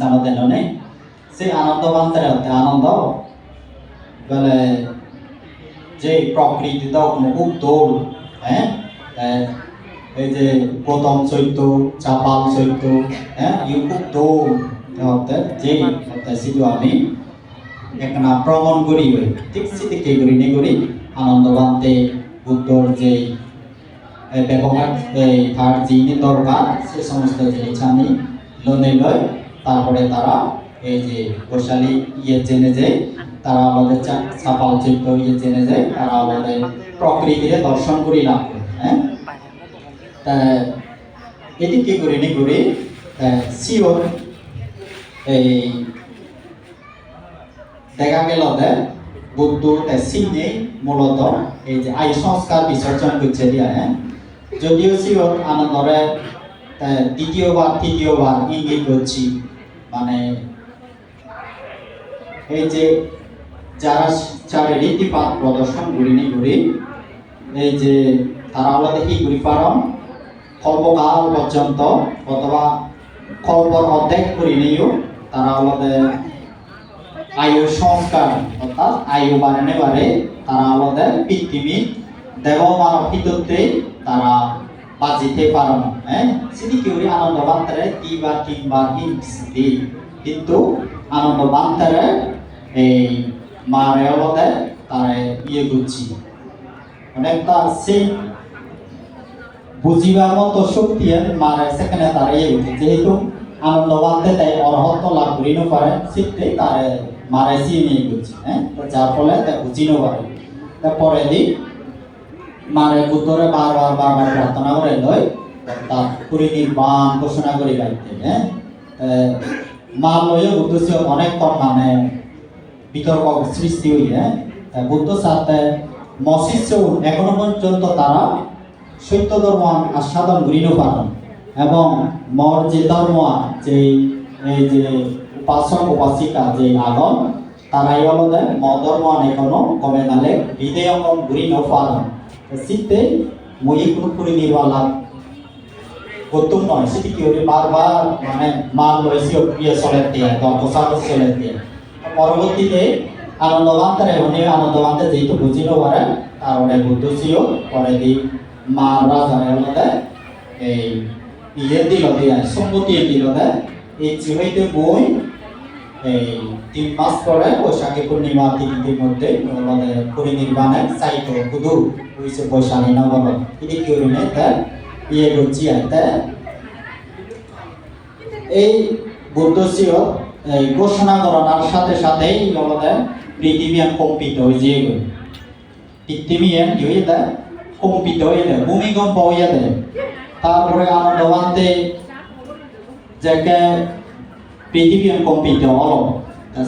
আমাদের ননে সেই আনন্দ বান্তারে আনন্দ বলে যে প্রকৃতি দাও খুব দৌড় হ্যাঁ এই যে গৌতম চৈত্য চাপাল চৈত্য হ্যাঁ ইউ খুব দৌড় যে সিধু আমি একখানা ভ্রমণ করি ঠিক সিদিকে করি নে করি আনন্দ বান্তে বুদ্ধর যে ব্যবহার তার যিনি দরকার সে সমস্ত জিনিস আমি লোনে লয় তারপরে তারা এই যে বৈশালী জেনে যায় তারা আমাদের চাপাল চৈত্য জেনে যায় তারা আমাদের প্রকৃতিরে দর্শন করি লাভ করে হ্যাঁ তা এটি কি করি নি করি শিওর এই দেখা গেল বুদ্ধ সিনে মূলত এই যে আয়ু সংস্কার বিসর্জন করছে দিয়া হ্যাঁ যদিও শিওর আনন্দরে দ্বিতীয়বার তৃতীয়বার ইঙ্গিত করছি মানে এই যে যারা চারে রীতিপাত প্রদর্শন করিনি করি এই যে তারা আলাদা কি করি পারম কল্পকাল পর্যন্ত অথবা কল্পর অর্ধেক করিনিও তারা আলাদা আয়ু সংস্কার অর্থাৎ আয়ু বাড়ানে বাড়ে তারা আলাদা পৃথিবী দেব মানব হিততে তারা বাজিতে পারো না হ্যাঁ সেটি কি করি আনন্দ বান্তারে দুইবার তিনবার দি কিন্তু আনন্দ বান্তারে এই মারে আলাদা তারে করছি অনেকটা সেই বুঝিবার মতো শক্তি মারে সেখানে তারা করছে যেহেতু আনন্দ বান্তে তাই অর্হত্ব লাভ করি না পারে সেটাই তারে মারে নিয়ে করছে হ্যাঁ যার ফলে তা বুঝি না পারে তারপরে দিন মারে বুদ্ধরে বারবার প্রার্থনা করে লয় তার পরিনির্বাণ ঘোষণা করে গাইতে হ্যাঁ মা লয় বুদ্ধ অনেক মানে বিতর্ক সৃষ্টি হই হ্যাঁ বুদ্ধ সাথে মশিষ্য এখনো পর্যন্ত তারা সত্য ধর্ম আস্বাদন করিন পারেন এবং মর যে ধর্ম যে এই যে উপাসক উপাসিকা যে আগম তারাই হলো ম ধর্ম এখনো কমে নালে বিধেয়কম ঘুরিন পারেন শীতে মই কোনো পরিনির্বাণ লাভ করতুম নয় সেটি কি হলে বারবার মানে মান রয়েছে প্রিয় চলে দিয়ে দর্শক চলে দিয়ে পরবর্তীতে আনন্দবান্তারে আনন্দবান্তে যেহেতু বুঝিল পারে তারপরে বুদ্ধ ছিল পরে দি মা রাজারে হলে এই দিল দিয়ে সম্মতি দিল এই চিহ্নিতে বই এই 3 মাস পরে বৈশাখী পূর্ণিমা তিথির মধ্যে পরিনির্বাণে চাইত কুদু হয়েছে বৈশাখী নগর এটি কি হইলে করছি এই বুদ্ধ শিও এই ঘোষণা করার সাথে সাথেই আমাদের পৃথিবী কম্পিত হয়ে যে পৃথিবী কি হয়ে যায় কম্পিত হয়ে যায় ভূমিকম্প হয়ে যায় তারপরে আনন্দবান্তে যাকে পৃথিবী কম্পিত হলো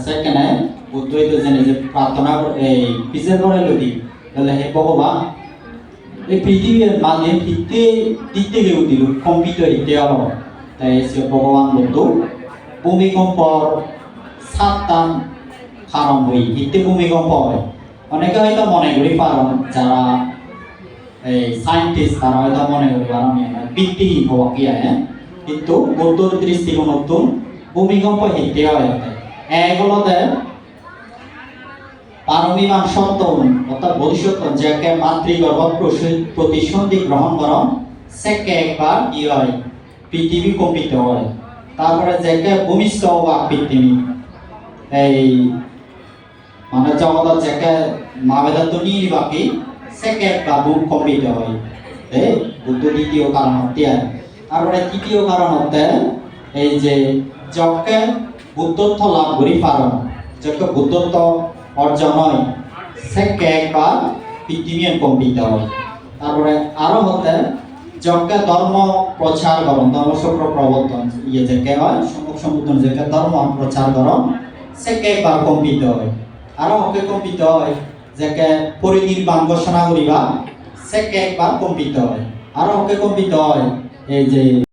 সেখানে বুদ্ধ জেনে যে প্রার্থনা এই পিছের পরে লদি তাহলে হে ভগবান এই পৃথিবীর মানে দিতে গেউ দিল কম্পিত হইতে হলো তাই সে ভগবান বুদ্ধ ভূমিকম্পর 7টা কারণ হই হিতে ভূমিকম্প হয় অনেকে হয়তো মনে করি পারেন যারা এই সায়েন্টিস্ট তারা হয়তো মনে করি পারেন ভিত্তিহীন হওয়া কি হ্যাঁ কিন্তু বুদ্ধর দৃষ্টিকোণ নতুন ভূমিকম্প হিতে হয় এগুলোতে পারমিমান সত্য অর্থাৎ ভবিষ্যৎ যাকে মাতৃগর্ভ প্রতিসন্ধি গ্রহণ করন সেকে একবার কি হয় পৃথিবী কম্পিত হয় তারপরে যাকে ভূমিষ্ঠ বা পৃথিবী এই মানে জগৎ যাকে মাবেদা তো নিয়ে বাকি সেকে একবার কম্পিত হয় বুদ্ধ দ্বিতীয় কারণ হতে তারপরে তৃতীয় কারণ হতে এই যে যকে বুদ্ধত্ব লাভ করি পারন যকে বুদ্ধত্ব অর্জন হয় সেকে একবার পৃথিবী কম্পিত হয় তারপরে আরো হতে যকে ধর্ম প্রচার করন ধর্মচক্র প্রবর্তন যাকে হয় সম্মুখ সম্বোধন যাকে ধর্ম প্রচার করন সেকে একবার কম্পিত হয় আরো হকে কম্পিত হয় যাকে পরিনির্বাণ ঘোষণা করিবা সেকে একবার কম্পিত হয় আরো হকে কম্পিত হয় এই যে